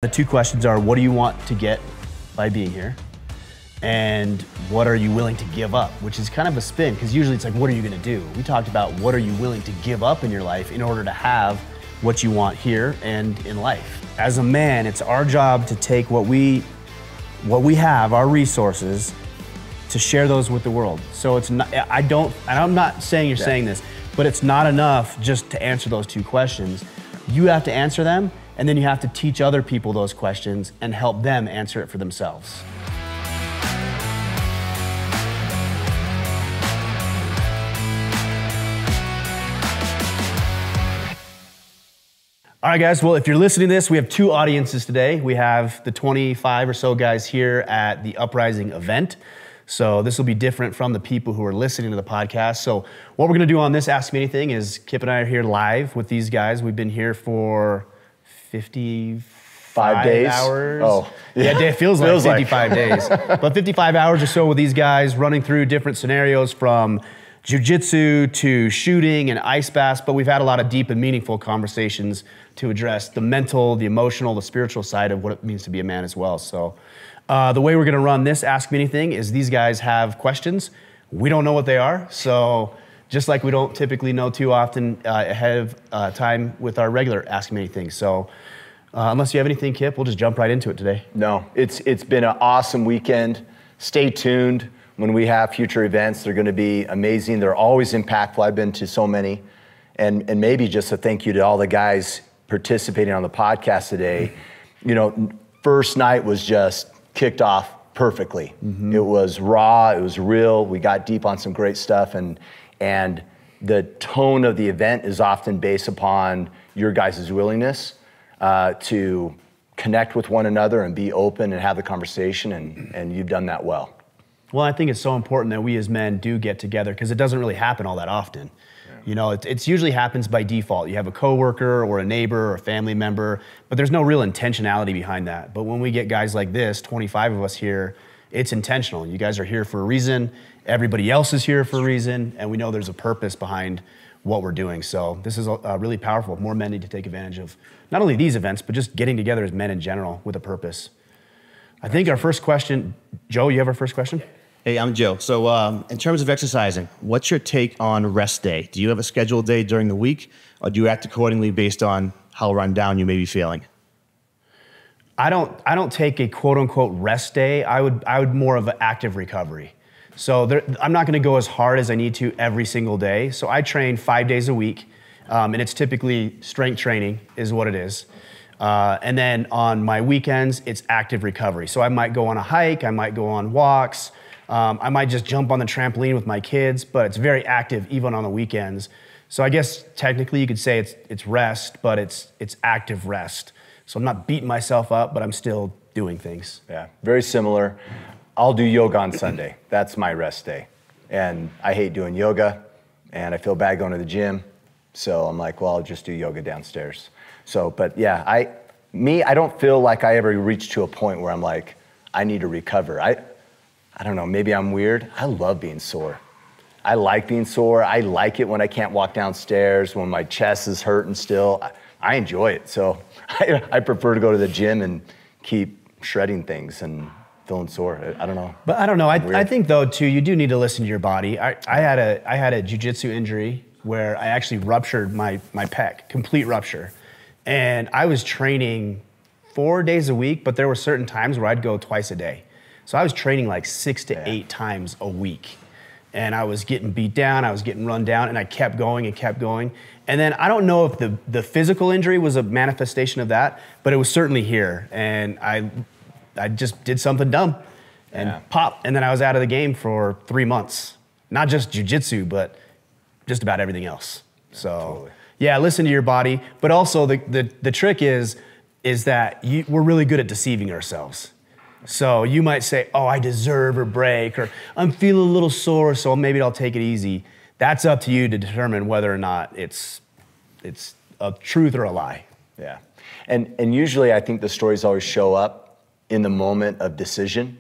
The two questions are, what do you want to get by being here? And what are you willing to give up? Which is kind of a spin, because usually it's like, what are you gonna do? We talked about what are you willing to give up in your life in order to have what you want here and in life. As a man, it's our job to take what we have, our resources, to share those with the world. So it's not, I'm not saying you're saying this, but it's not enough just to answer those two questions. You have to answer them, and then you have to teach other people those questions and help them answer it for themselves. All right, guys, well, if you're listening to this, we have two audiences today. We have the 25 or so guys here at the Uprising event. So this will be different from the people who are listening to the podcast. So what we're gonna do on this Ask Me Anything is Kip and I are here live with these guys. We've been here for 55 days? hours. Oh. Yeah, it feels like 55 days. But 55 hours or so with these guys running through different scenarios from jiu-jitsu to shooting and ice baths, but we've had a lot of deep and meaningful conversations to address the mental, the emotional, the spiritual side of what it means to be a man as well. So the way we're gonna run this Ask Me Anything is these guys have questions. We don't know what they are, so just like we don't typically know too often ahead of time with our regular Ask Me Anything. So unless you have anything, Kip, we'll just jump right into it today. No, it's been an awesome weekend. Stay tuned when we have future events. They're gonna be amazing. They're always impactful. I've been to so many. And maybe just a thank you to all the guys participating on the podcast today. You know, first night was just kicked off perfectly. Mm-hmm. It was raw, it was real. We got deep on some great stuff, and the tone of the event is often based upon your guys' willingness to connect with one another and be open and have the conversation, and you've done that well. Well, I think it's so important that we as men do get together, because it doesn't really happen all that often. You know, it usually happens by default. You have a coworker or a neighbor or a family member, but there's no real intentionality behind that. But when we get guys like this, 25 of us here, it's intentional. You guys are here for a reason. Everybody else is here for a reason, and we know there's a purpose behind what we're doing. So this is really powerful. More men need to take advantage of not only these events, but just getting together as men in general with a purpose. I think our first question, Joe, you have our first question? Hey, I'm Joe. So in terms of exercising, what's your take on rest day? Do you have a scheduled day during the week, or do you act accordingly based on how run down you may be feeling? I don't take a quote unquote rest day. I would more of an active recovery. So I'm not gonna go as hard as I need to every single day. So I train 5 days a week, and it's typically strength training is what it is. And then on my weekends, it's active recovery. So I might go on a hike, I might go on walks, I might just jump on the trampoline with my kids, but it's very active even on the weekends. So I guess technically you could say it's rest, but it's active rest. So I'm not beating myself up, but I'm still doing things. Yeah, very similar. I'll do yoga on Sunday. That's my rest day. And I hate doing yoga, and I feel bad going to the gym. So I'm like, well, I'll just do yoga downstairs. So, but yeah, I don't feel like I ever reached to a point where I'm like, I need to recover. I don't know, maybe I'm weird. I love being sore. I like being sore. I like it when I can't walk downstairs, when my chest is hurting still. I enjoy it. So I prefer to go to the gym and keep shredding things and feeling sore. I don't know. But I don't know. I think though too, you do need to listen to your body. I had a jiu-jitsu injury where I actually ruptured my pec, complete rupture. And I was training 4 days a week, but there were certain times where I'd go twice a day. So I was training like 6 to 8 times a week. And I was getting beat down, I was getting run down, and I kept going and kept going. And then I don't know if the physical injury was a manifestation of that, but it was certainly here. And I just did something dumb and pop. And then I was out of the game for 3 months. Not just jiu-jitsu, but just about everything else. So totally. Yeah, listen to your body. But also the trick is that we're really good at deceiving ourselves. So you might say, oh, I deserve a break, or I'm feeling a little sore, so maybe I'll take it easy. That's up to you to determine whether or not it's a truth or a lie. Yeah, and usually I think the stories always show up in the moment of decision.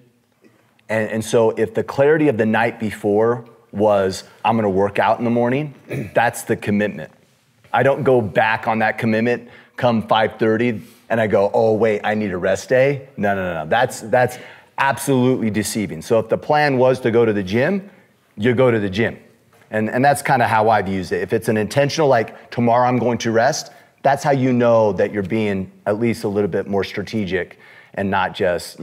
And so if the clarity of the night before was, I'm gonna work out in the morning, that's the commitment. I don't go back on that commitment come 5:30 and I go, oh wait, I need a rest day. No. That's absolutely deceiving. So if the plan was to go to the gym, you go to the gym. And that's kind of how I've used it. If it's an intentional, like tomorrow I'm going to rest, that's how you know that you're being at least a little bit more strategic and not just,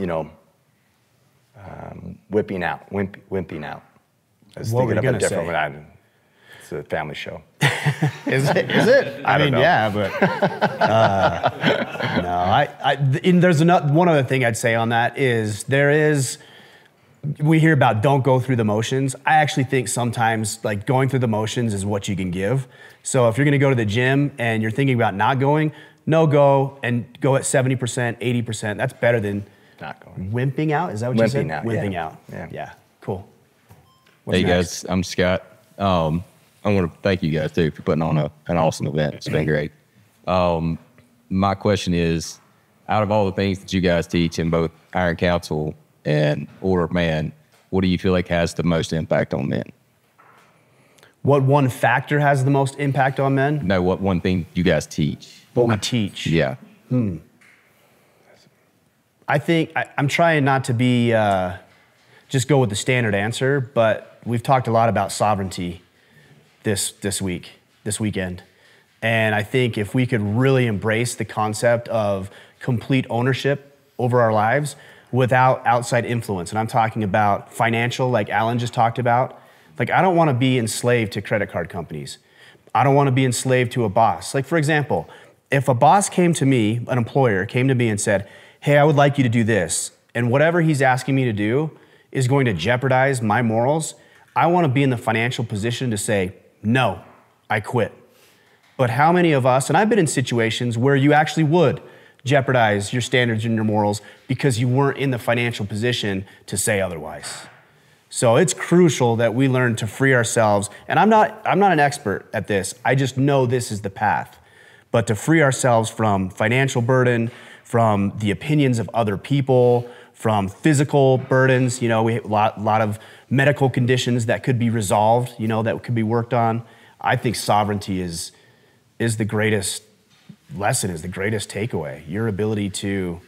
wimping out. I was What were thinking you of a gonna different say? one. It's a family show. Is it? I mean, know. yeah, but no. And there's one other thing I'd say on that is we hear about don't go through the motions. I actually think sometimes like going through the motions is what you can give. So if you're going to go to the gym and you're thinking about not going, no go and go at 70%, 80%. That's better than Not going. wimping out. Is that what you said? Wimping out, Wimping yeah. out. Yeah. Yeah. Cool. Hey next? guys, I'm Scott. I want to thank you guys too for putting on an awesome event. It's been great. My question is, out of all the things that you guys teach in both Iron Council and Order of Man, what do you feel like has the most impact on men? What one factor has the most impact on men? No, what one thing you guys teach? What we teach. Yeah. I think I'm trying not to be just go with the standard answer, but we've talked a lot about sovereignty this weekend. And I think if we could really embrace the concept of complete ownership over our lives without outside influence, and I'm talking about financial, like Alan just talked about. Like, I don't want to be enslaved to credit card companies. I don't want to be enslaved to a boss. Like, for example, if a boss came to me, an employer came to me and said, hey, I would like you to do this, and whatever he's asking me to do is going to jeopardize my morals, I want to be in the financial position to say, no, I quit. But how many of us, and I've been in situations where you actually would jeopardize your standards and your morals because you weren't in the financial position to say otherwise. So it's crucial that we learn to free ourselves. And I'm not an expert at this. I just know this is the path. But to free ourselves from financial burden, from the opinions of other people, from physical burdens, we have a lot of medical conditions that could be resolved, that could be worked on. I think sovereignty is the greatest lesson, is the greatest takeaway. Your ability to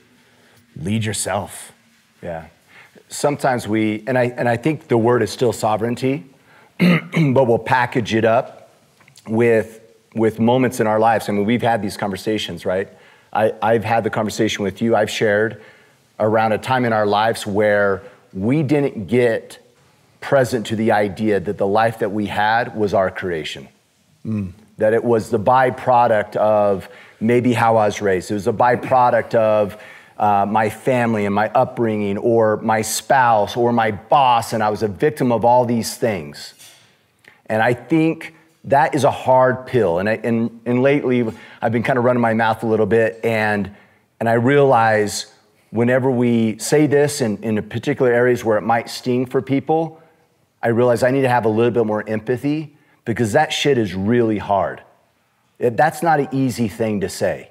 lead yourself. Yeah. Sometimes and I think the word is still sovereignty, but we'll package it up with moments in our lives. I mean, we've had these conversations, right? I've had the conversation with you. I've shared around a time in our lives where we didn't get present to the idea that the life that we had was our creation. That it was the byproduct of maybe how I was raised. It was a byproduct of my family and my upbringing, or my spouse, or my boss, and I was a victim of all these things. And I think that is a hard pill. And lately, I've been kind of running my mouth a little bit, and I realize whenever we say this in particular areas where it might sting for people, I realize I need to have a little bit more empathy, because that shit is really hard. That's not an easy thing to say,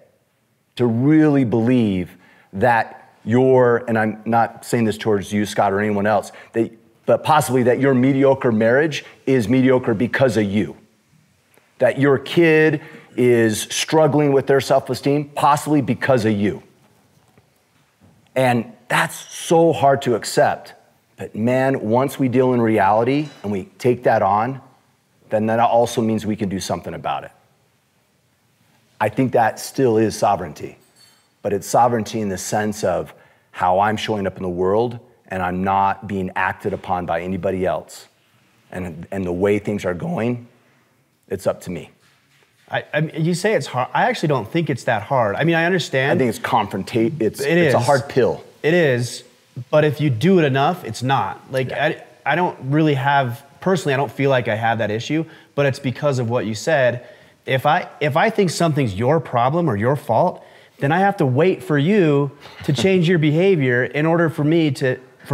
to really believe that and I'm not saying this towards you, Scott, or anyone else, but possibly that your mediocre marriage is mediocre because of you. That your kid is struggling with their self-esteem, possibly because of you. And that's so hard to accept. But man, once we deal in reality and we take that on, then that also means we can do something about it. I think that still is sovereignty, but it's sovereignty in the sense of how I'm showing up in the world and I'm not being acted upon by anybody else. And the way things are going, it's up to me. You say it's hard. I actually don't think it's that hard. I mean, I understand. I think it's it's a hard pill. It is, but if you do it enough, it's not. Like, yeah. I don't really personally, I don't feel like I have that issue, but it's because of what you said. If I think something's your problem or your fault, then I have to wait for you to change your behavior in order for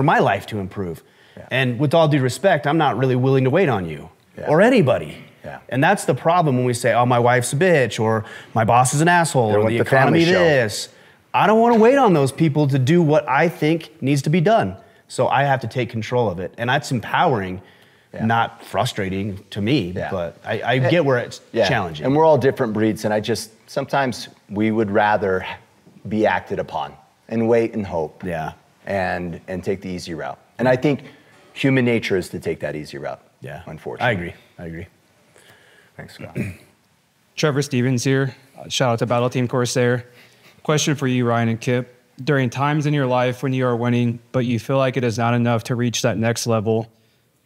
my life to improve. Yeah. And with all due respect, I'm not really willing to wait on you or anybody. Yeah. And that's the problem when we say, oh, my wife's a bitch, or my boss is an asshole, or the economy this. I don't want to wait on those people to do what I think needs to be done. So I have to take control of it. And that's empowering. not frustrating to me, Yeah. but I get where it's challenging. And we're all different breeds, and sometimes we would rather be acted upon and wait and hope. Yeah. And take the easy route. And I think human nature is to take that easy route. Yeah. Unfortunately. I agree. Thanks, Scott. Trevor Stevens here. Shout out to Battle Team Corsair. Question for you, Ryan and Kip. During times in your life when you are winning, but you feel like it is not enough to reach that next level,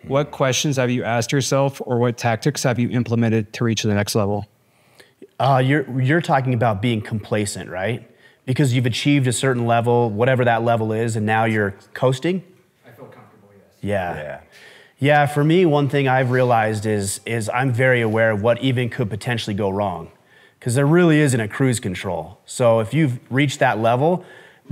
what questions have you asked yourself, or what tactics have you implemented to reach the next level? You're talking about being complacent, right? Because you've achieved a certain level, whatever that level is, and now you're coasting? I feel comfortable, yes. Yeah. Yeah, for me, one thing I've realized is I'm very aware of what even could potentially go wrong, because there really isn't a cruise control. So if you've reached that level,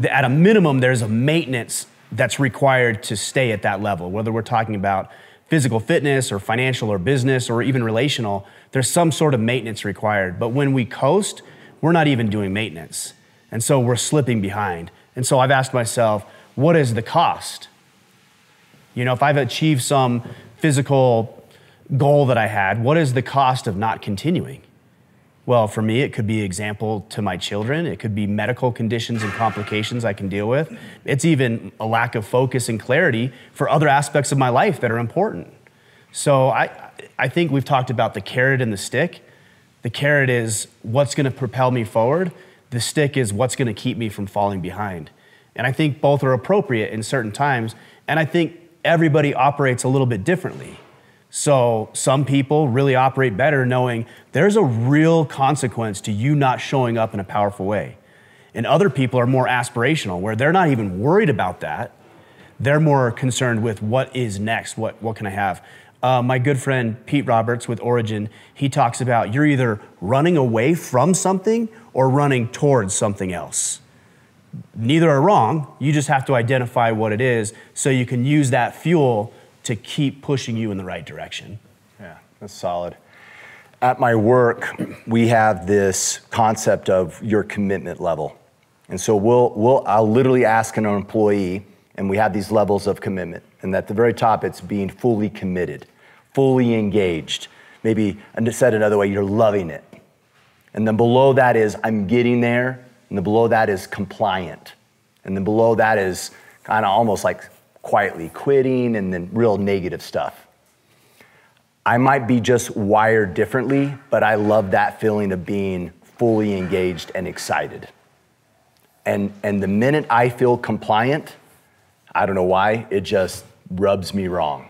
at a minimum, there's a maintenance that's required to stay at that level, whether we're talking about physical fitness or financial or business or even relational, there's some sort of maintenance required. But when we coast, we're not even doing maintenance. And so we're slipping behind. And so I've asked myself, what is the cost? You know, if I've achieved some physical goal that I had, what is the cost of not continuing? Well, for me, it could be example to my children. It could be medical conditions and complications I can deal with. It's even a lack of focus and clarity for other aspects of my life that are important. So I think we've talked about the carrot and the stick. The carrot is what's going to propel me forward. The stick is what's going to keep me from falling behind. And I think both are appropriate in certain times. And I think everybody operates a little bit differently. So some people really operate better knowing there's a real consequence to you not showing up in a powerful way. And other people are more aspirational, where they're not even worried about that. They're more concerned with what is next, what can I have? My good friend Pete Roberts with Origin, he talks about you're either running away from something or running towards something else. Neither are wrong. You just have to identify what it is so you can use that fuel to keep pushing you in the right direction. Yeah, that's solid. At my work, we have this concept of your commitment level. And so I'll literally ask an employee, and we have these levels of commitment. And at the very top, it's being fully committed, fully engaged. Maybe, and said another way, you're loving it. And then below that is, I'm getting there. And then below that is compliant. And then below that is kind of almost like quietly quitting, and then real negative stuff. I might be just wired differently, but I love that feeling of being fully engaged and excited. And the minute I feel compliant, I don't know why, it just rubs me wrong.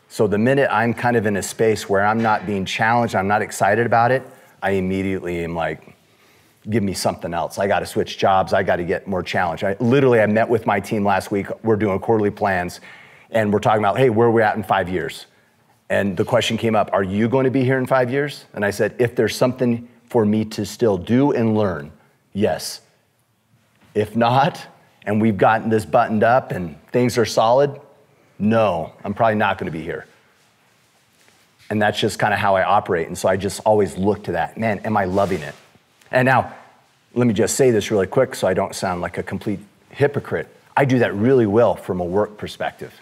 So the minute I'm kind of in a space where I'm not being challenged, I'm not excited about it, I immediately am like, give me something else. I got to switch jobs. I got to get more challenge. I met with my team last week. We're doing quarterly plans, and we're talking about, hey, where are we at in 5 years? And the question came up, are you going to be here in 5 years? And I said, if there's something for me to still do and learn, yes. If not, and we've gotten this buttoned up and things are solid, no, I'm probably not going to be here. And that's just kind of how I operate. And so I just always look to that. Man, am I loving it? And now, let me just say this really quick so I don't sound like a complete hypocrite. I do that really well from a work perspective.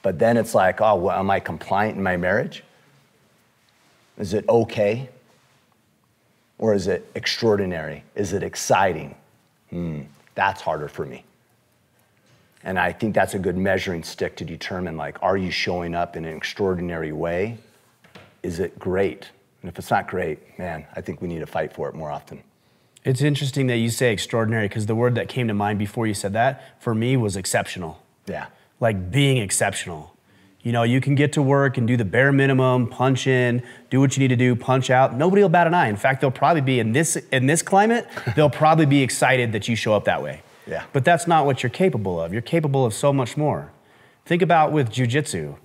But then it's like, oh, well, am I compliant in my marriage? Is it okay? Or is it extraordinary? Is it exciting? That's harder for me. And I think that's a good measuring stick to determine, like, are you showing up in an extraordinary way? Is it great? And if it's not great, man, I think we need to fight for it more often. It's interesting that you say extraordinary, because the word that came to mind before you said that, for me, was exceptional. Yeah. Like being exceptional. You know, you can get to work and do the bare minimum, punch in, do what you need to do, punch out. Nobody will bat an eye. In fact, they'll probably be, in this climate, they'll probably be excited that you show up that way. Yeah. But that's not what you're capable of. You're capable of so much more. Think about with jiu-jitsu.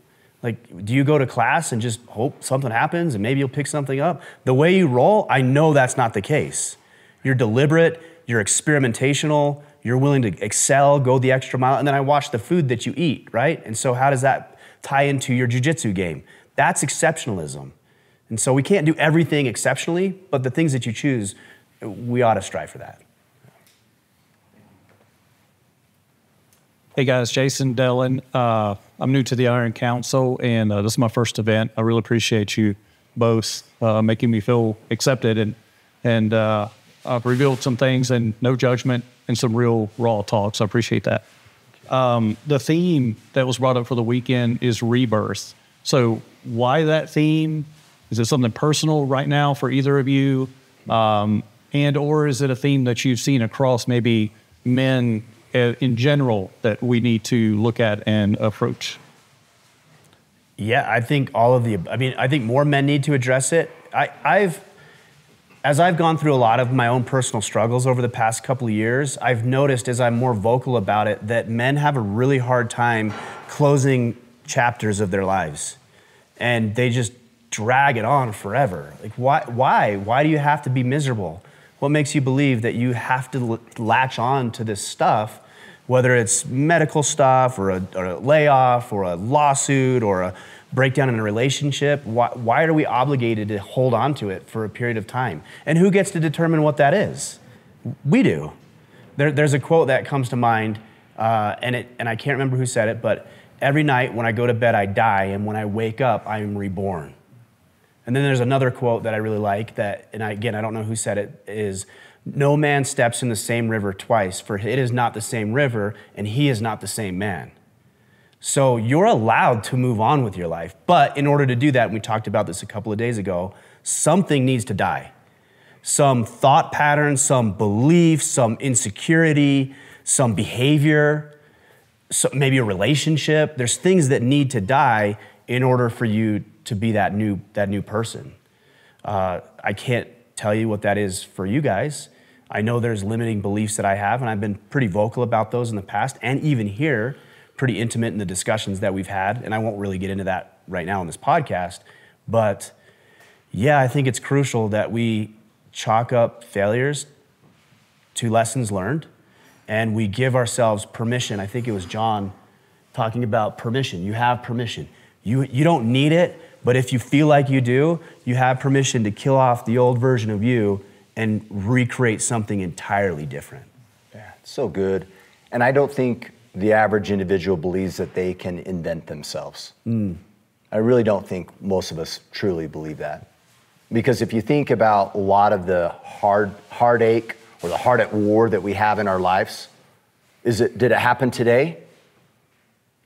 Like, do you go to class and just hope something happens and maybe you'll pick something up? The way you roll, I know that's not the case. You're deliberate, you're experimentational, you're willing to excel, go the extra mile, and then I watch the food that you eat, right? And so how does that tie into your jiu-jitsu game? That's exceptionalism. And so we can't do everything exceptionally, but the things that you choose, we ought to strive for that. Hey guys, Jason Dellin. I'm new to the Iron Council, and this is my first event. I really appreciate you both making me feel accepted, and I've revealed some things, and no judgment, and some real raw talk. So I appreciate that. The theme that was brought up for the weekend is rebirth. So why that theme? Is it something personal right now for either of you, and or is it a theme that you've seen across maybe men in general that we need to look at and approach? Yeah, I think I think more men need to address it. As I've gone through a lot of my own personal struggles over the past couple of years, I've noticed as I'm more vocal about it that men have a really hard time closing chapters of their lives. And they just drag it on forever. Like, why? Why do you have to be miserable? What makes you believe that you have to latch on to this stuff, whether it's medical stuff or a layoff or a lawsuit or a breakdown in a relationship? Why are we obligated to hold on to it for a period of time? And who gets to determine what that is? We do. There's a quote that comes to mind, and I can't remember who said it, but every night when I go to bed, I die, and when I wake up, I am reborn. And then there's another quote that I really like that, and I don't know who said it, is, no man steps in the same river twice, for it is not the same river, and he is not the same man. So you're allowed to move on with your life. But in order to do that, and we talked about this a couple of days ago, something needs to die. Some thought pattern, some belief, some insecurity, some behavior, maybe a relationship. There's things that need to die in order for you to be that new person. I can't tell you what that is for you guys. I know there's limiting beliefs that I have, and I've been pretty vocal about those in the past, and even here, pretty intimate in the discussions that we've had, and I won't really get into that right now on this podcast. But yeah, I think it's crucial that we chalk up failures to lessons learned, and we give ourselves permission. I think it was John talking about permission. You have permission. You don't need it, but if you feel like you do, you have permission to kill off the old version of you and recreate something entirely different. Yeah, so good. And I don't think the average individual believes that they can invent themselves. I really don't think most of us truly believe that. Because if you think about a lot of the heartache or the heart at war that we have in our lives, did it happen today?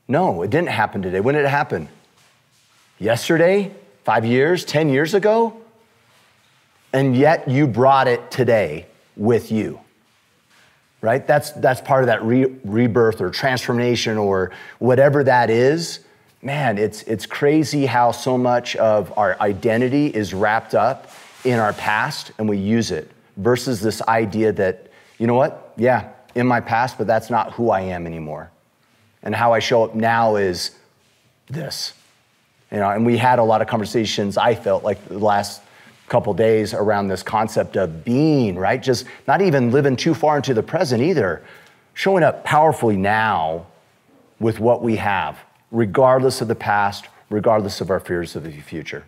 No, it didn't happen today. When did it happen? Yesterday? 5 years? 10 years ago? And yet you brought it today with you. Right? That's part of that rebirth or transformation or whatever that is. Man, it's crazy how so much of our identity is wrapped up in our past and we use it versus this idea that, you know what? Yeah, in my past, but that's not who I am anymore. And how I show up now is this. And we had a lot of conversations, I felt like the last couple days around this concept of being, right? Just not even living too far into the present either. Showing up powerfully now with what we have, regardless of the past, regardless of our fears of the future.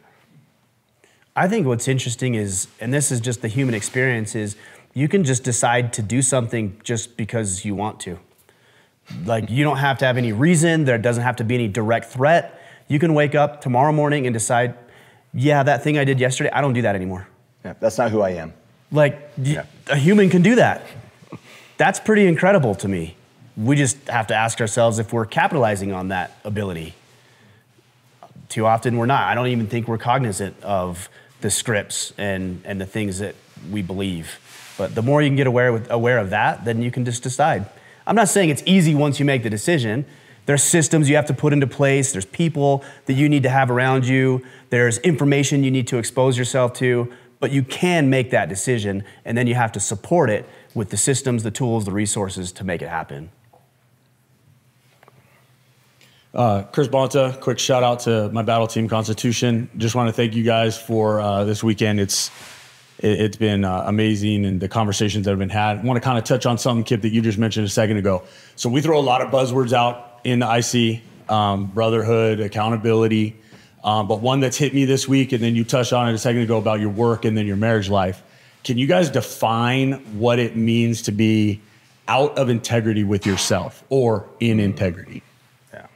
I think what's interesting is, and this is just the human experience, is you can just decide to do something just because you want to. Like, you don't have to have any reason. There doesn't have to be any direct threat. You can wake up tomorrow morning and decide, yeah, that thing I did yesterday, I don't do that anymore. Yeah, that's not who I am. Like, a human can do that. That's pretty incredible to me. We just have to ask ourselves if we're capitalizing on that ability. Too often we're not. I don't even think we're cognizant of the scripts and the things that we believe. But the more you can get aware of that, then you can just decide. I'm not saying it's easy once you make the decision. There's systems you have to put into place. There's people that you need to have around you. There's information you need to expose yourself to. But you can make that decision, and then you have to support it with the systems, the tools, the resources to make it happen. Chris Bonta, quick shout out to my battle team Constitution. Just want to thank you guys for this weekend. It's been amazing, and the conversations that have been had. I want to kind of touch on something, Kip, that you just mentioned a second ago. So we throw a lot of buzzwords out in the IC, brotherhood, accountability, but one that's hit me this week, and then you touched on it a second ago about your work and then your marriage life. Can you guys define what it means to be out of integrity with yourself or in integrity? Yeah.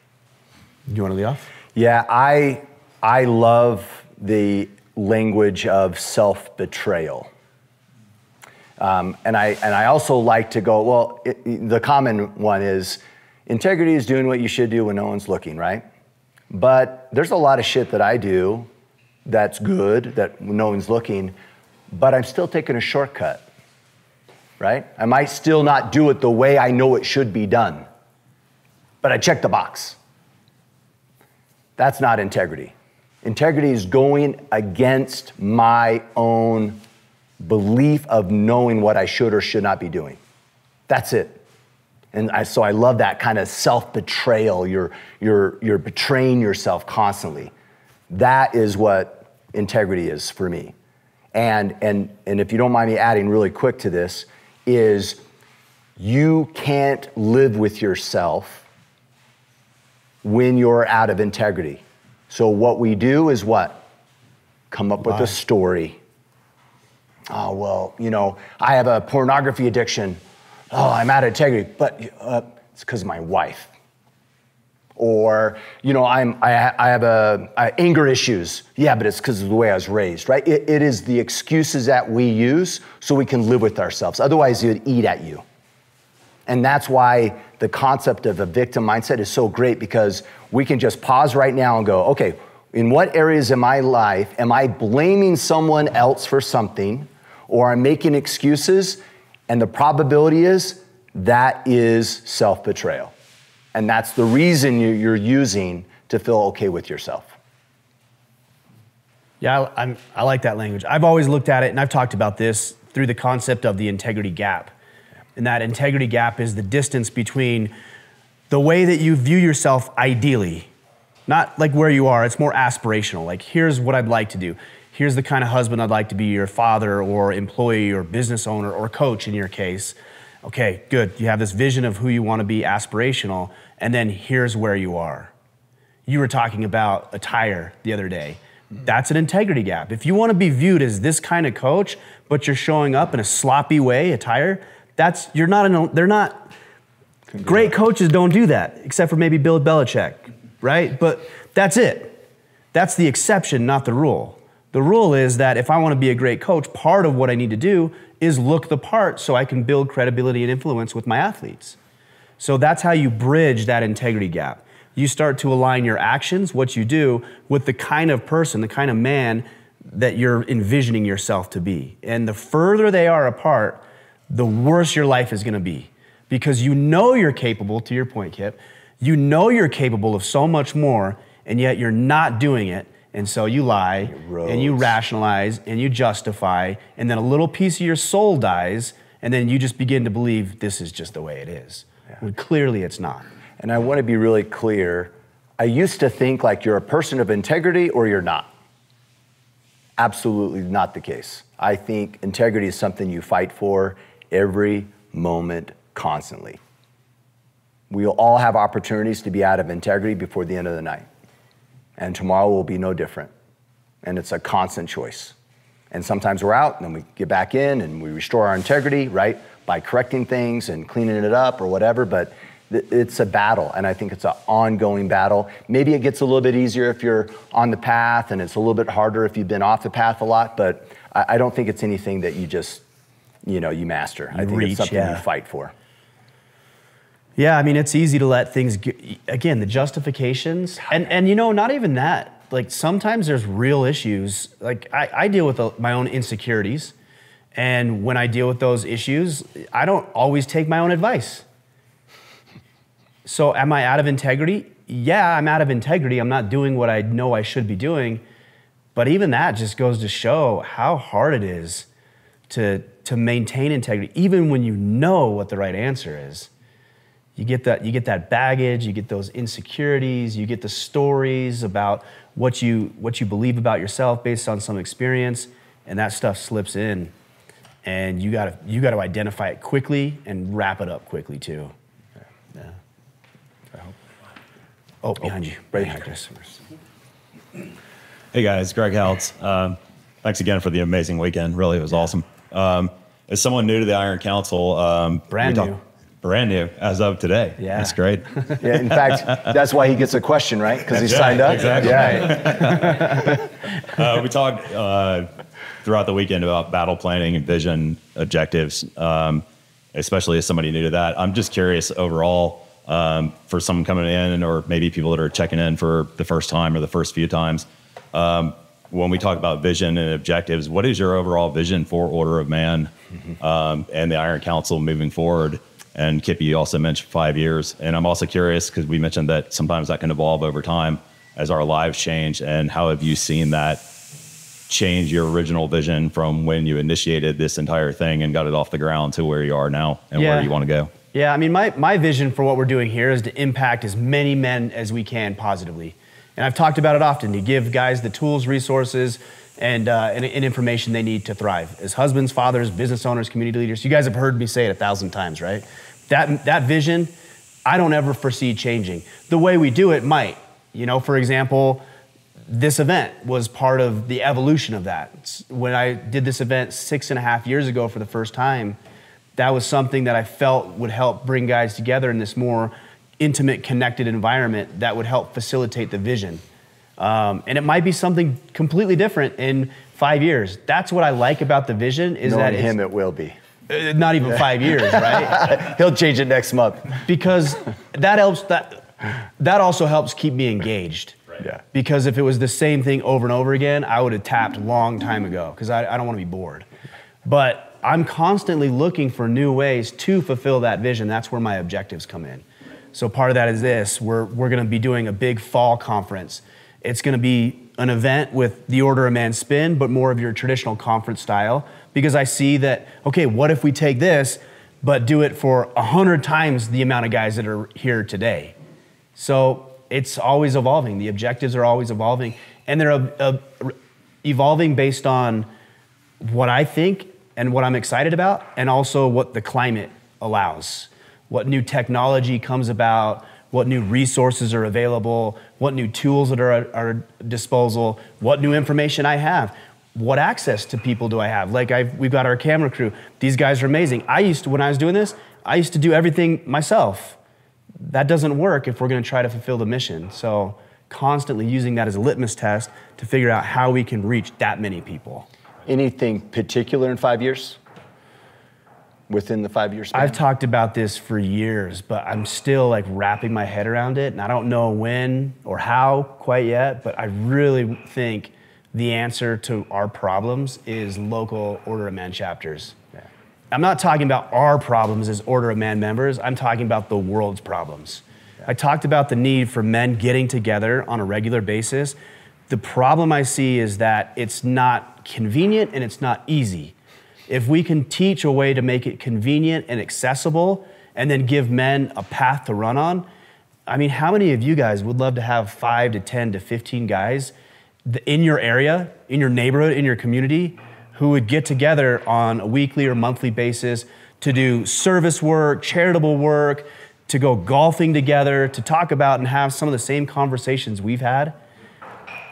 You want to lead off? Yeah, I love the language of self-betrayal. And I also like to go, well, the common one is integrity is doing what you should do when no one's looking, right? But there's a lot of shit that I do that's good, that no one's looking, but I'm still taking a shortcut, right? I might still not do it the way I know it should be done, but I check the box. That's not integrity. Integrity is going against my own belief of knowing what I should or should not be doing. That's it. And so I love that kind of self-betrayal. You're betraying yourself constantly. That is what integrity is for me. And if you don't mind me adding really quick to this, is you can't live with yourself when you're out of integrity. So what we do is what? Come up with a story. Oh, well, you know, I have a pornography addiction. Oh, I'm out of integrity, but it's because of my wife. Or, you know, I have anger issues. Yeah, but it's because of the way I was raised, right? It is the excuses that we use so we can live with ourselves. Otherwise, it would eat at you. And that's why the concept of a victim mindset is so great, because we can just pause right now and go, okay, in what areas in my life am I blaming someone else for something, or I'm making excuses? And the probability is that is self-betrayal. And that's the reason you're using to feel okay with yourself. Yeah, I like that language. I've always looked at it, and I've talked about this through the concept of the integrity gap. And that integrity gap is the distance between the way that you view yourself ideally, not like where you are, it's more aspirational. Like, here's what I'd like to do. Here's the kind of husband I'd like to be, your father or employee or business owner or coach in your case. Okay, good. You have this vision of who you want to be, aspirational, and then here's where you are. You were talking about attire the other day. That's an integrity gap. If you want to be viewed as this kind of coach, but you're showing up in a sloppy way, attire, they're not, great coaches don't do that, except for maybe Bill Belichick, right? But that's it. That's the exception, not the rule. The rule is that if I want to be a great coach, part of what I need to do is look the part so I can build credibility and influence with my athletes. So that's how you bridge that integrity gap. You start to align your actions, what you do, with the kind of person, the kind of man that you're envisioning yourself to be. And the further they are apart, the worse your life is going to be. Because you know you're capable, to your point, Kip, you know you're capable of so much more, and yet you're not doing it. And so you lie, and you rationalize, and you justify, and then a little piece of your soul dies, and then you just begin to believe this is just the way it is. Yeah. When clearly it's not. And I want to be really clear. I used to think like you're a person of integrity or you're not. Absolutely not the case. I think integrity is something you fight for every moment, constantly. We'll all have opportunities to be out of integrity before the end of the night. And tomorrow will be no different. And it's a constant choice. And sometimes we're out, and then we get back in, and we restore our integrity, right? By correcting things and cleaning it up or whatever, but it's a battle, and I think it's an ongoing battle. Maybe it gets a little bit easier if you're on the path, and it's a little bit harder if you've been off the path a lot, but I don't think it's anything that you just, you master. I think it's something you fight for. Yeah, I mean, it's easy to let things again, the justifications, and not even that. Like, sometimes there's real issues. Like, I deal with my own insecurities, and when I deal with those issues, I don't always take my own advice. So am I out of integrity? Yeah, I'm out of integrity. I'm not doing what I know I should be doing. But even that just goes to show how hard it is to maintain integrity, even when you know what the right answer is. You get that baggage, you get those insecurities, you get the stories about what you believe about yourself based on some experience, and that stuff slips in. And you gotta identify it quickly and wrap it up quickly too. Yeah. Oh, behind you. Right behind Chris. Hey guys, Greg Haltz. Thanks again for the amazing weekend. Really, it was awesome. As someone new to the Iron Council, brand new. brand new as of today. Yeah. That's great. Yeah, in fact, that's why he gets a question, right? Because he signed up. Exactly. Yeah. We talked throughout the weekend about battle planning and vision objectives, especially as somebody new to that. I'm just curious overall for someone coming in or maybe people that are checking in for the first time or the first few times. When we talk about vision and objectives, what is your overall vision for Order of Man and the Iron Council moving forward? And Kip, you also mentioned 5 years. And I'm also curious because we mentioned that sometimes that can evolve over time as our lives change. And how have you seen that change your original vision from when you initiated this entire thing and got it off the ground to where you are now and where you want to go? Yeah, I mean, my vision for what we're doing here is to impact as many men as we can positively. And I've talked about it often, to give guys the tools, resources, and information they need to thrive. As husbands, fathers, business owners, community leaders, you guys have heard me say it 1,000 times, right? That vision, I don't ever foresee changing. The way we do it might. You know, for example, this event was part of the evolution of that. When I did this event 6.5 years ago for the first time, that was something that I felt would help bring guys together in this more intimate, connected environment that would help facilitate the vision. And it might be something completely different in 5 years. That's what I like about the vision is Knowing that him, it will be. Not even 5 years, right? He'll change it next month. Because that helps. That also helps keep me engaged. Yeah. Because if it was the same thing over and over again, I would have tapped a long time ago because I don't want to be bored. But I'm constantly looking for new ways to fulfill that vision. That's where my objectives come in. So part of that is this. We're going to be doing a big fall conference. It's going to be an event with the Order of Man spin, but more of your traditional conference style. Because I see that, okay, what if we take this, but do it for 100 times the amount of guys that are here today? So it's always evolving. The objectives are always evolving. And they're evolving based on what I think and what I'm excited about, and also what the climate allows. What new technology comes about, what new resources are available, what new tools that are at our disposal, what new information I have. What access to people do I have? Like we've got our camera crew. These guys are amazing. When I was doing this, I used to do everything myself. That doesn't work if we're gonna try to fulfill the mission. So constantly using that as a litmus test to figure out how we can reach that many people. Anything particular in 5 years? Within the 5 year span? I've talked about this for years, but I'm still like wrapping my head around it, and I don't know when or how quite yet, but I really think the answer to our problems is local Order of Man chapters. Yeah. I'm not talking about our problems as Order of Man members, I'm talking about the world's problems. Yeah. I talked about the need for men getting together on a regular basis. The problem I see is that it's not convenient and it's not easy. If we can teach a way to make it convenient and accessible and then give men a path to run on, I mean, how many of you guys would love to have 5 to 10 to 15 guys in your area, in your neighborhood, in your community, who would get together on a weekly or monthly basis to do service work, charitable work, to go golfing together, to talk about and have some of the same conversations we've had?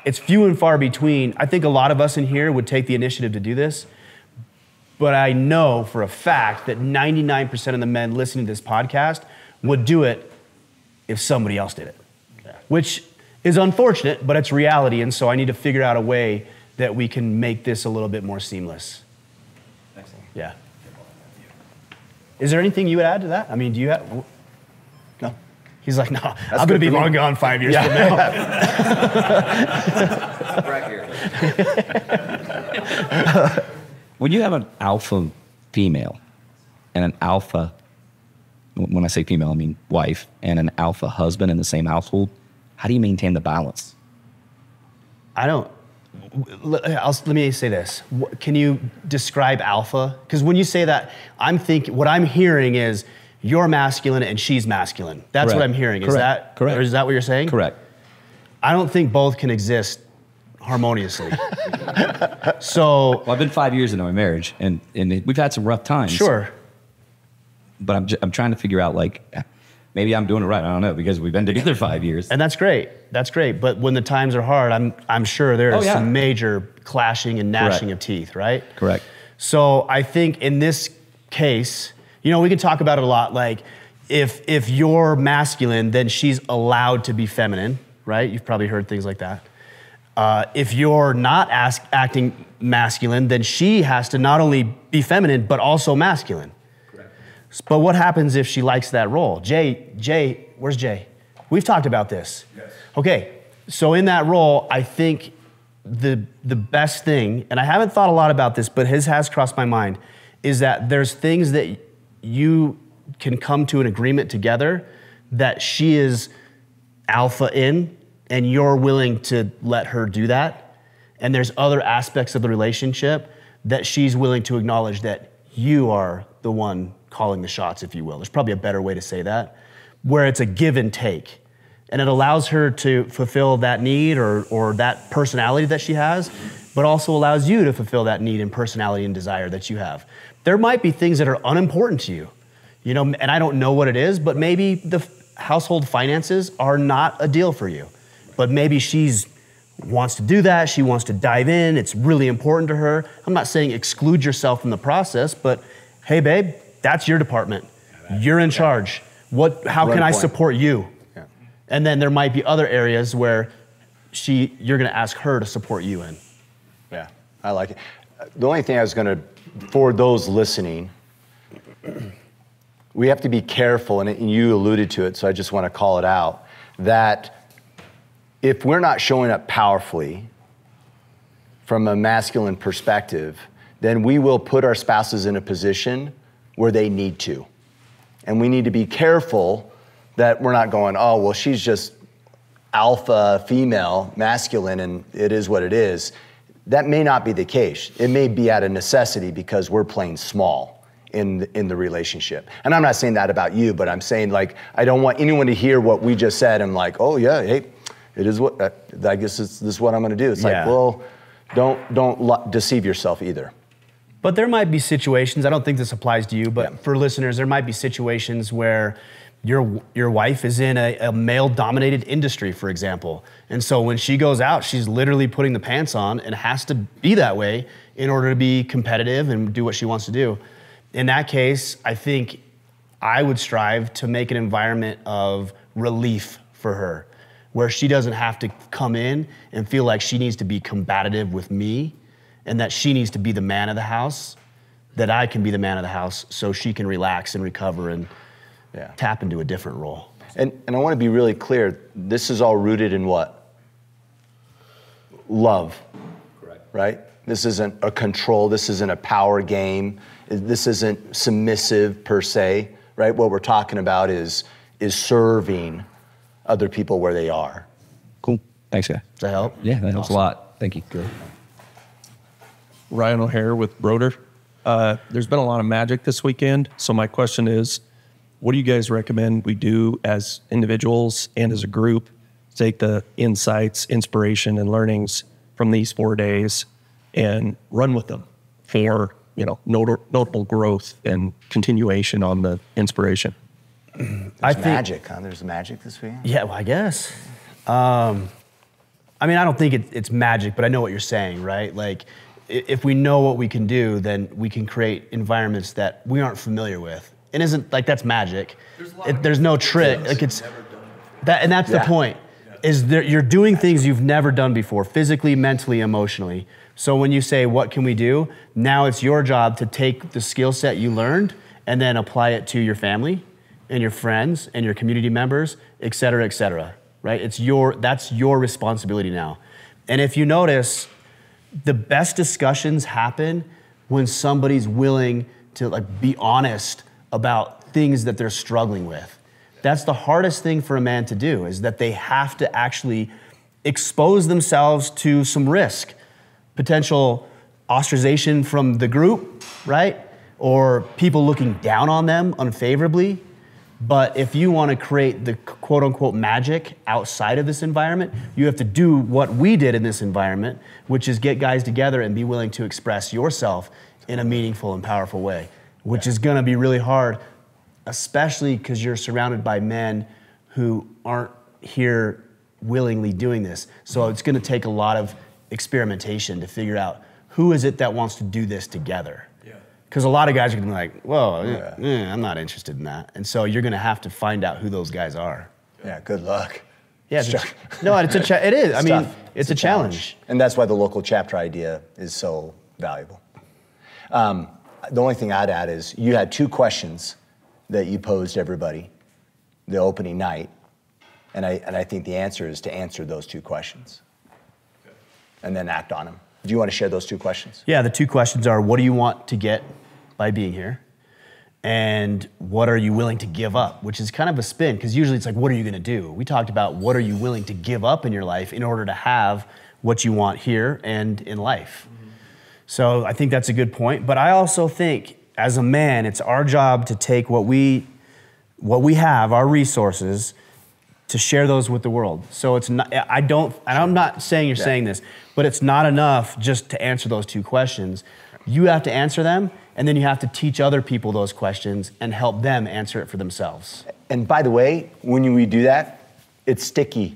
It's few and far between. I think a lot of us in here would take the initiative to do this. But I know for a fact that 99% of the men listening to this podcast would do it if somebody else did it, which is unfortunate, but it's reality. And so I need to figure out a way that we can make this a little bit more seamless. Excellent. Yeah. Is there anything you would add to that? I mean, do you have? No. He's like, no, I'm going to be long gone 5 years from now. Right here. When you have an alpha female and an alpha, when I say female, I mean wife, and an alpha husband in the same household, how do you maintain the balance? Let me say this. Can you describe alpha? Because when you say that, what I'm hearing is you're masculine and she's masculine. That's Correct. what I'm hearing. Is that correct? Or is that what you're saying? Correct. I don't think both can exist harmoniously. So I've been 5 years into my marriage, and we've had some rough times. Sure. But I'm trying to figure out, like, maybe I'm doing it right. I don't know, because we've been together 5 years. And that's great. That's great. But when the times are hard, I'm sure there's some major clashing and gnashing of teeth, right? Correct. So I think in this case, we can talk about it a lot. Like, if you're masculine, then she's allowed to be feminine, right? You've probably heard things like that. If you're not acting masculine, then she has to not only be feminine, but also masculine. Correct. But what happens if she likes that role? Jay, where's Jay? We've talked about this. Yes. Okay, so in that role, I think the best thing, and I haven't thought a lot about this, but his has crossed my mind, is that there's things that you can come to an agreement together that she is alpha in, and you're willing to let her do that. And there's other aspects of the relationship that she's willing to acknowledge that you are the one calling the shots, if you will. There's probably a better way to say that, where it's a give and take. And it allows her to fulfill that need or that personality that she has, but also allows you to fulfill that need and personality and desire that you have. There might be things that are unimportant to you, you know, and I don't know what it is, but maybe the household finances are not a deal for you. But maybe she's wants to do that, she wants to dive in, it's really important to her. I'm not saying exclude yourself from the process, but hey babe, that's your department. You're in charge. How can I support you? Yeah. And then there might be other areas where you're gonna ask her to support you in. Yeah, I like it. The only thing I was gonna, for those listening, we have to be careful, and you alluded to it, so I just wanna call it out, that if we're not showing up powerfully from a masculine perspective, then we will put our spouses in a position where they need to. And we need to be careful that we're not going, oh, well, she's just alpha female, masculine, and it is what it is. That may not be the case. It may be out of necessity because we're playing small in the relationship. And I'm not saying that about you, but I'm saying, like, I don't want anyone to hear what we just said and like, oh yeah, hey, it is what, I guess this is what I'm gonna do. It's like, well, don't deceive yourself either. But there might be situations, I don't think this applies to you, but for listeners, there might be situations where your wife is in a male-dominated industry, for example. And so when she goes out, she's literally putting the pants on and has to be that way in order to be competitive and do what she wants to do. In that case, I think I would strive to make an environment of relief for her, where she doesn't have to come in and feel like she needs to be combative with me and that she needs to be the man of the house, that I can be the man of the house so she can relax and recover and tap into a different role. And I want to be really clear, this is all rooted in what? Love. Correct. Right? This isn't a control, this isn't a power game, this isn't submissive per se, right? What we're talking about is serving other people where they are. Cool. Thanks, guy. Does that help? Yeah, that helps a lot. Thank you. Good. Ryan O'Hare with Broder. There's been a lot of magic this weekend, so my question is, what do you guys recommend we do as individuals and as a group to take the insights, inspiration, and learnings from these 4 days and run with them for, you know, notable growth and continuation on the inspiration? There's magic, huh? There's magic this week? Yeah, well, I guess. I mean, I don't think it's magic, but I know what you're saying, right? Like, if we know what we can do, then we can create environments that we aren't familiar with. It isn't like that's magic. There's no trick. Like it's that, and that's the point. Is you're doing things you've never done before, physically, mentally, emotionally. So when you say, what can we do? Now it's your job to take the skill set you learned and then apply it to your family and your friends and your community members, et cetera, right? That's your responsibility now. And if you notice, the best discussions happen when somebody's willing to like be honest about things that they're struggling with. That's the hardest thing for a man to do, is that they have to actually expose themselves to some risk, potential ostracization from the group, right? Or people looking down on them unfavorably. But if you want to create the quote unquote magic outside of this environment, you have to do what we did in this environment, which is get guys together and be willing to express yourself in a meaningful and powerful way, which is going to be really hard, especially because you're surrounded by men who aren't here willingly doing this. So it's going to take a lot of experimentation to figure out who is it that wants to do this together. Because a lot of guys are going to be like, well, I'm not interested in that. And so you're going to have to find out who those guys are. Yeah, good luck. Yeah, no, it is. I mean, Tough. it's a challenge. And that's why the local chapter idea is so valuable. The only thing I'd add is you had 2 questions that you posed everybody the opening night. And I think the answer is to answer those 2 questions and then act on them. Do you want to share those 2 questions? Yeah, the 2 questions are, what do you want to get by being here? And what are you willing to give up? Which is kind of a spin, because usually it's like, what are you going to do? We talked about what are you willing to give up in your life in order to have what you want here and in life. Mm-hmm. So I think that's a good point. But I also think, as a man, it's our job to take what we have, our resources, to share those with the world. So it's not, I'm not saying you're saying this, but it's not enough just to answer those 2 questions. You have to answer them, and then you have to teach other people those questions and help them answer it for themselves. And by the way, when we do that, it's sticky.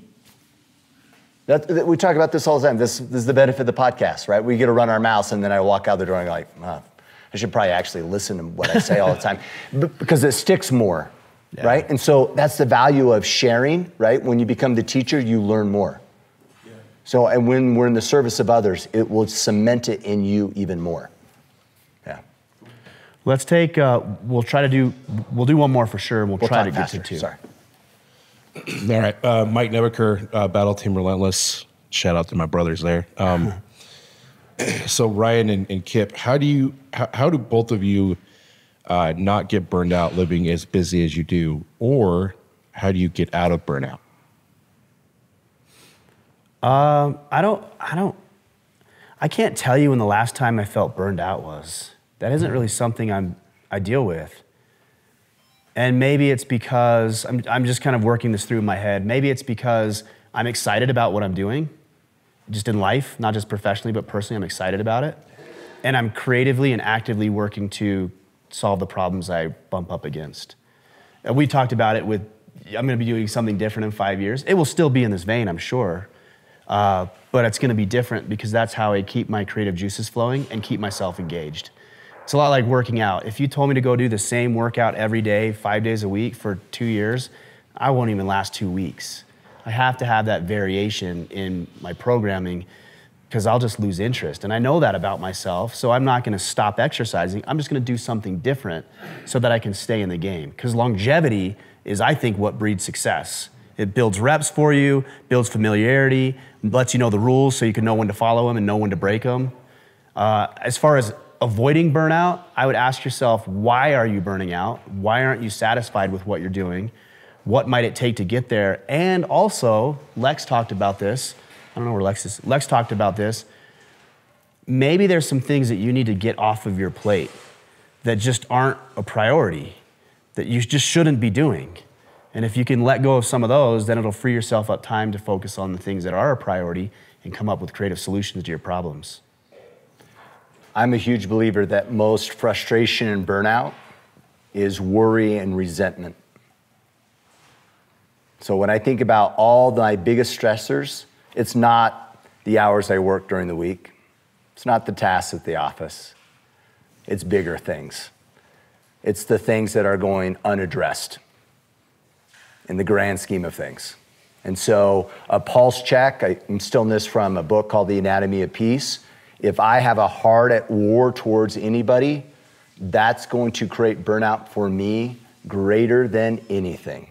We talk about this all the time. This is the benefit of the podcast, right? We get to run our mouths, and then I walk out the door and go like, oh, I should probably actually listen to what I say all the time, because it sticks more, right? And so that's the value of sharing, right? When you become the teacher, you learn more. Yeah. So, and when we're in the service of others, it will cement it in you even more. Yeah. Let's take, we'll do one more for sure, and we'll try to get to 2. Sorry. All right, Mike Nebeker, Battle Team Relentless. Shout out to my brothers there. So Ryan and Kip, how do both of you not get burned out living as busy as you do, or how do you get out of burnout? I can't tell you when the last time I felt burned out was. That isn't really something I deal with. And maybe it's because I'm just kind of working this through in my head. Maybe it's because I'm excited about what I'm doing, just in life, not just professionally, but personally, I'm excited about it. And I'm creatively and actively working to solve the problems I bump up against. And we talked about it with, I'm going to be doing something different in 5 years. It will still be in this vein, I'm sure. But it's going to be different because that's how I keep my creative juices flowing and keep myself engaged. It's a lot like working out. If you told me to go do the same workout every day, 5 days a week for 2 years, I won't even last 2 weeks. I have to have that variation in my programming because I'll just lose interest. And I know that about myself, so I'm not gonna stop exercising. I'm just gonna do something different so that I can stay in the game. Because longevity is, I think, what breeds success. It builds reps for you, builds familiarity, lets you know the rules so you can know when to follow them and know when to break them. As far as avoiding burnout, I would ask yourself, why are you burning out? Why aren't you satisfied with what you're doing? What might it take to get there? And also, Lex talked about this. I don't know where Lex is. Lex talked about this. Maybe there's some things that you need to get off of your plate that just aren't a priority, that you just shouldn't be doing. And if you can let go of some of those, then it'll free yourself up time to focus on the things that are a priority and come up with creative solutions to your problems. I'm a huge believer that most frustration and burnout is worry and resentment. So when I think about all my biggest stressors, it's not the hours I work during the week. It's not the tasks at the office. It's bigger things. It's the things that are going unaddressed in the grand scheme of things. And so a pulse check, I'm stealing this from a book called The Anatomy of Peace. If I have a heart at war towards anybody, that's going to create burnout for me greater than anything.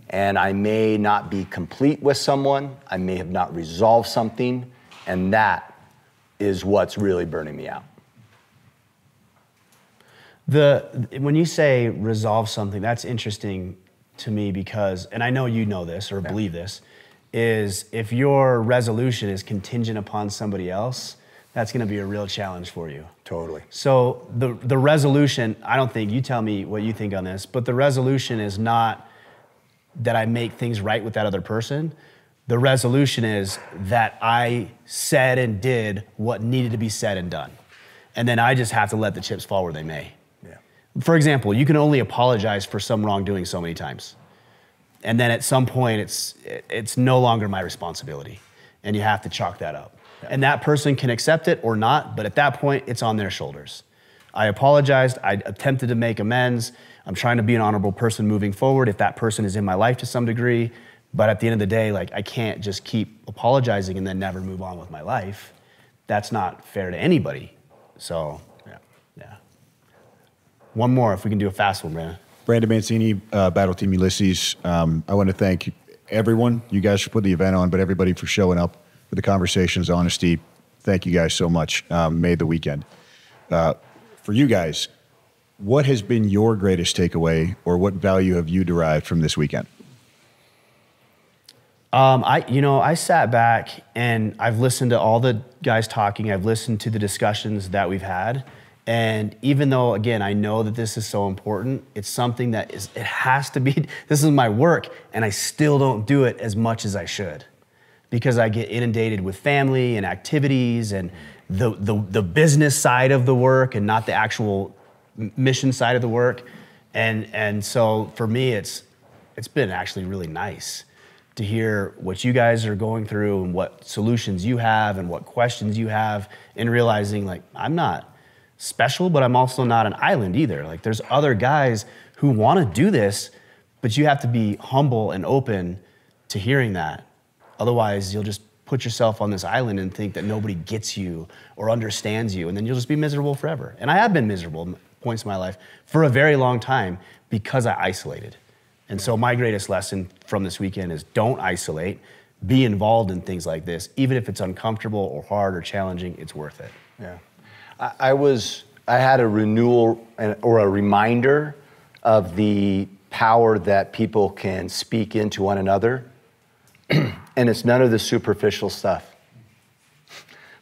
And I may not be complete with someone, I may have not resolved something, and that is what's really burning me out. When you say resolve something, that's interesting to me because, and I know you know this or believe this, is if your resolution is contingent upon somebody else, that's gonna be a real challenge for you. Totally. So the resolution, I don't think, you tell me what you think on this, but the resolution is not that I make things right with that other person. The resolution is that I said and did what needed to be said and done. And then I just have to let the chips fall where they may. Yeah. For example, you can only apologize for some wrongdoing so many times. And then at some point, it's no longer my responsibility. And you have to chalk that up. Yeah. And that person can accept it or not, but at that point, it's on their shoulders. I apologized. I attempted to make amends. I'm trying to be an honorable person moving forward if that person is in my life to some degree. But at the end of the day, like, I can't just keep apologizing and then never move on with my life. That's not fair to anybody. So, yeah. One more, if we can do a fast one, Brandon. Brandon Mancini, Battle Team Ulysses. I want to thank everyone, you guys for putting the event on, but everybody for showing up, for the conversations, honesty. Thank you guys so much. Made the weekend. For you guys, what has been your greatest takeaway, or what value have you derived from this weekend? I sat back and I've listened to all the guys talking. I've listened to the discussions that we've had. And even though, again, I know that this is so important, it's something that it has to be, this is my work, and I still don't do it as much as I should because I get inundated with family and activities and the business side of the work and not the actual mission side of the work. And so for me, it's been actually really nice to hear what you guys are going through and what solutions you have and what questions you have, and realizing, like, I'm not special, but I'm also not an island either. Like, there's other guys who want to do this, but you have to be humble and open to hearing that. Otherwise, you'll just put yourself on this island and think that nobody gets you or understands you, and then you'll just be miserable forever. And I have been miserable at points in my life for a very long time because I isolated. And so my greatest lesson from this weekend is don't isolate, be involved in things like this. Even if it's uncomfortable or hard or challenging, it's worth it. Yeah. I had a renewal or a reminder of the power that people can speak into one another. And it's none of the superficial stuff.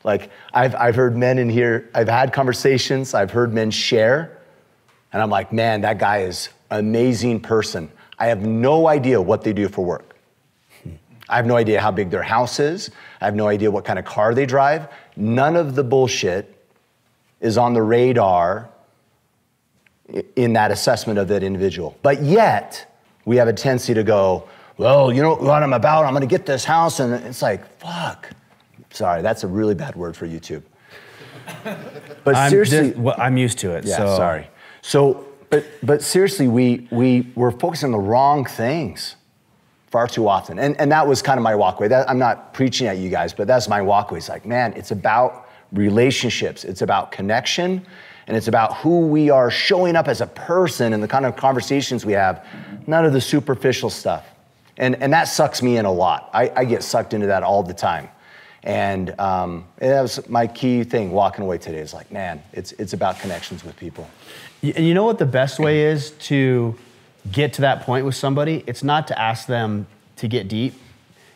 Like, I've heard men in here, I've had conversations, I've heard men share, and I'm like, man, that guy is an amazing person. I have no idea what they do for work. I have no idea how big their house is. I have no idea what kind of car they drive. None of the bullshit is on the radar in that assessment of that individual. But yet, we have a tendency to go, well, you know what I'm about? I'm gonna get this house. And it's like, fuck. Sorry, that's a really bad word for YouTube. But seriously. I'm used to it. Yeah, so. sorry. So, but seriously, we're focusing on the wrong things far too often. And that was kind of my walkway. I'm not preaching at you guys, but that's my walkway. It's like, man, it's about relationships. It's about connection. And it's about who we are showing up as a person and the kind of conversations we have, none of the superficial stuff. And that sucks me in a lot. I get sucked into that all the time. And that was my key thing walking away today is like, man, it's about connections with people. And you know what the best way is to get to that point with somebody? It's not to ask them to get deep.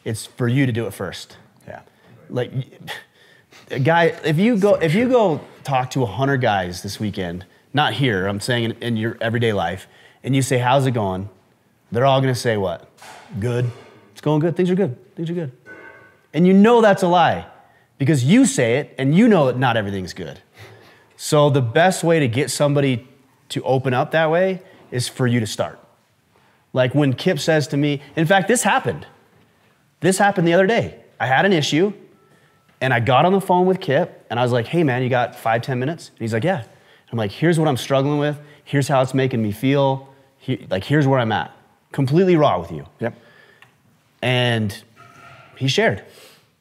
It's for you to do it first. Yeah. Like, a guy, if you go talk to 100 guys this weekend, not here, I'm saying in your everyday life, and you say, how's it going? They're all gonna say what? Good. It's going good. Things are good. Things are good. And you know that's a lie because you say it and you know that not everything's good. So the best way to get somebody to open up that way is for you to start. Like when Kip says to me, in fact, this happened. This happened the other day. I had an issue and I got on the phone with Kip and I was like, hey man, you got 5-10 minutes? And he's like, yeah. I'm like, here's what I'm struggling with. Here's how it's making me feel. Here's where I'm at. Completely raw with you. Yep. And he shared.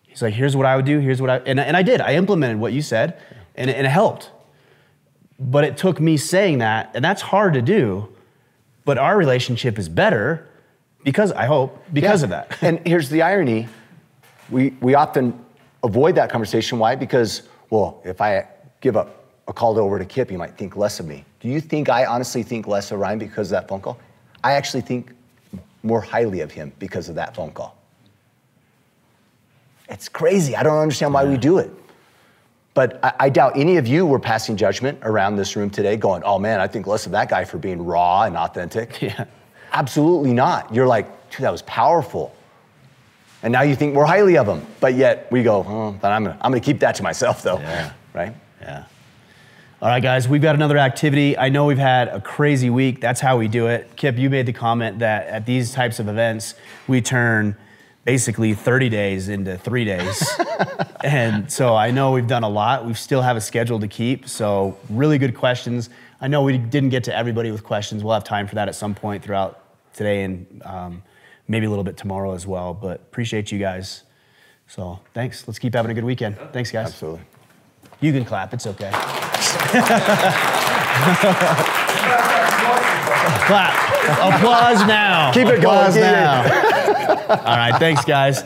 He's like, here's what I would do, and I did. I implemented what you said, and it helped. But it took me saying that, and that's hard to do, but our relationship is better because, I hope, because of that. And here's the irony. We often avoid that conversation. Why? Because, well, if I give a call over to Kip, he might think less of me. Do you think I honestly think less of Ryan because of that phone call? I actually think more highly of him because of that phone call. It's crazy. I don't understand why we do it. But I doubt any of you were passing judgment around this room today going, oh man, I think less of that guy for being raw and authentic. Yeah. Absolutely not. You're like, dude, that was powerful. And now you think more highly of him. But yet we go, oh, but I'm gonna keep that to myself though. Yeah. Right? Yeah. All right, guys, we've got another activity. I know we've had a crazy week. That's how we do it. Kip, you made the comment that at these types of events, we turn basically 30 days into 3 days. And so I know we've done a lot. We still have a schedule to keep. So really good questions. I know we didn't get to everybody with questions. We'll have time for that at some point throughout today and maybe a little bit tomorrow as well. But appreciate you guys. So thanks. Let's keep having a good weekend. Thanks, guys. Absolutely. You can clap. It's okay. Clap. Applause now. Keep it going. Applause now. All right. Thanks, guys.